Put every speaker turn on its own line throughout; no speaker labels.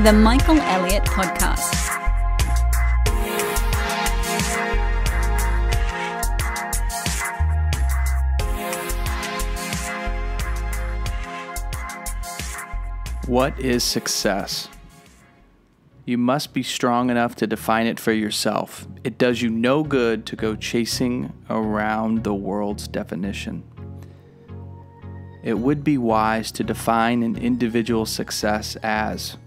the Michael Elliott Podcast.
What is success? You must be strong enough to define it for yourself. It does you no good to go chasing around the world's definition. It would be wise to define an individual's success as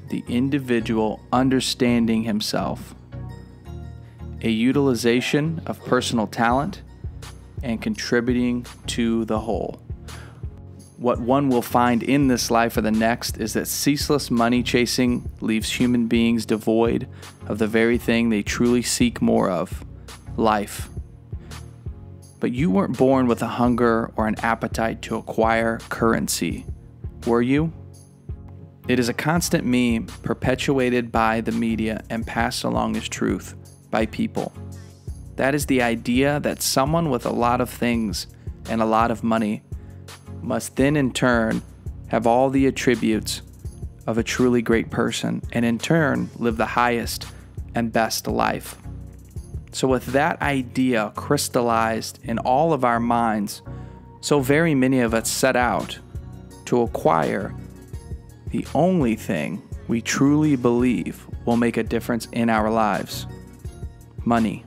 the individual understanding himself, a utilization of personal talent, and contributing to the whole. What one will find in this life or the next is that ceaseless money chasing leaves human beings devoid of the very thing they truly seek more of, life. But you weren't born with a hunger or an appetite to acquire currency, were you? It is a constant meme perpetuated by the media and passed along as truth by people. That is the idea that someone with a lot of things and a lot of money must then in turn have all the attributes of a truly great person and in turn live the highest and best life. So with that idea crystallized in all of our minds, so very many of us set out to acquire the only thing we truly believe will make a difference in our lives: money.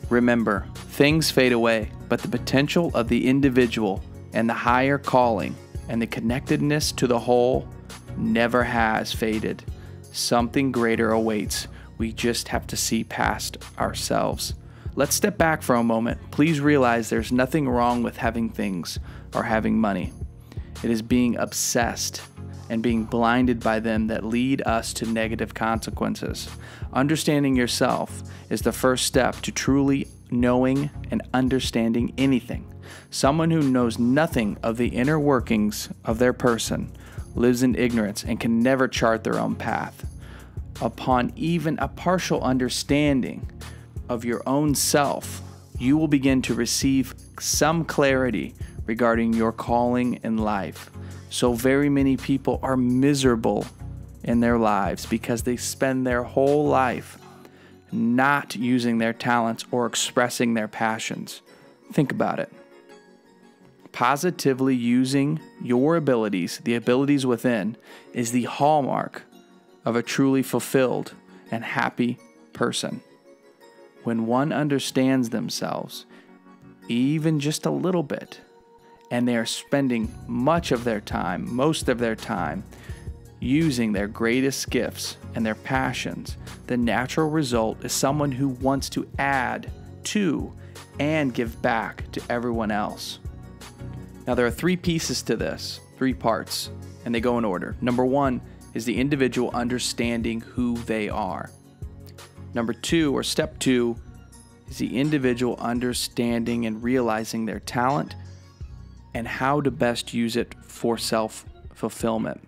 Remember, things fade away, but the potential of the individual and the higher calling and the connectedness to the whole never has faded. Something greater awaits. We just have to see past ourselves. Let's step back for a moment. Please realize there's nothing wrong with having things or having money. It is being obsessed and being blinded by them that lead us to negative consequences. Understanding yourself is the first step to truly knowing and understanding anything. Someone who knows nothing of the inner workings of their person lives in ignorance and can never chart their own path. Upon even a partial understanding of your own self, you will begin to receive some clarity regarding your calling in life. So very many people are miserable in their lives because they spend their whole life not using their talents or expressing their passions. Think about it. Positively using your abilities, the abilities within, is the hallmark of a truly fulfilled and happy person. When one understands themselves, even just a little bit, and they are spending much of their time, most of their time, using their greatest gifts and their passions, the natural result is someone who wants to add to and give back to everyone else. Now, there are three pieces to this, three parts, and they go in order. Number one is the individual understanding who they are. Number two, or step two, is the individual understanding and realizing their talent and how to best use it for self-fulfillment.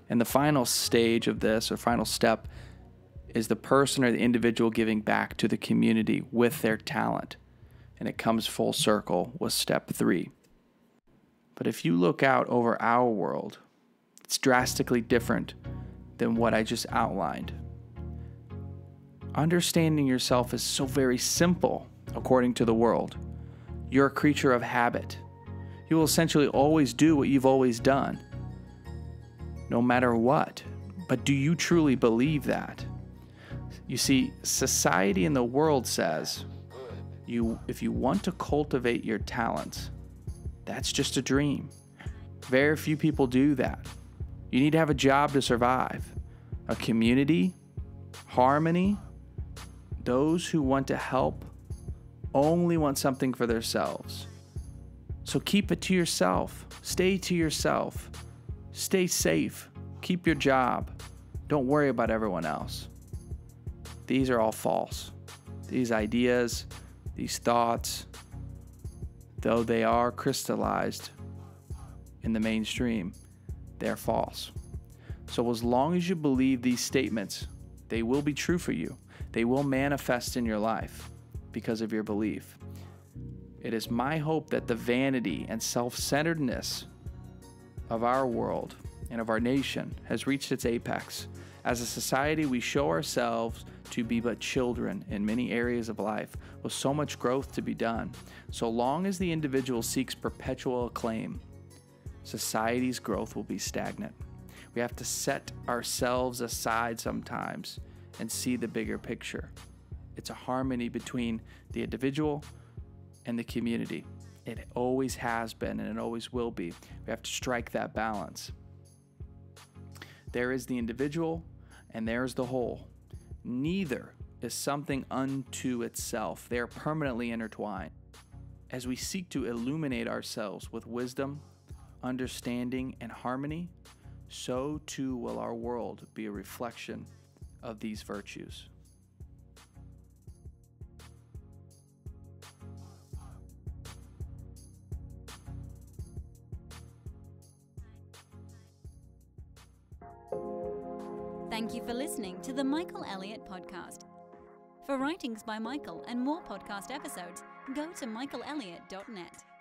And the final stage of this, or final step, is the person or the individual giving back to the community with their talent. And it comes full circle with step three. But if you look out over our world, it's drastically different than what I just outlined. Understanding yourself is so very simple, according to the world. You're a creature of habit. You will essentially always do what you've always done, no matter what. But do you truly believe that? You see, society and the world says, if you want to cultivate your talents, that's just a dream. Very few people do that. You need to have a job to survive. A community, harmony, those who want to help only want something for themselves. So keep it to yourself. Stay to yourself. Stay safe. Keep your job. Don't worry about everyone else. These are all false. These ideas, these thoughts, though they are crystallized in the mainstream, they're false. So as long as you believe these statements, they will be true for you. They will manifest in your life because of your belief. It is my hope that the vanity and self-centeredness of our world and of our nation has reached its apex. As a society, we show ourselves to be but children in many areas of life, with so much growth to be done. So long as the individual seeks perpetual acclaim, society's growth will be stagnant. We have to set ourselves aside sometimes and see the bigger picture. It's a harmony between the individual and the community. It always has been and it always will be. We have to strike that balance. There is the individual and there's the whole. Neither is something unto itself. They are permanently intertwined. As we seek to illuminate ourselves with wisdom, understanding, and harmony, so too will our world be a reflection of these virtues.
Thank you for listening to the Michael Elliott Podcast. For writings by Michael and more podcast episodes, go to michaelelliott.net.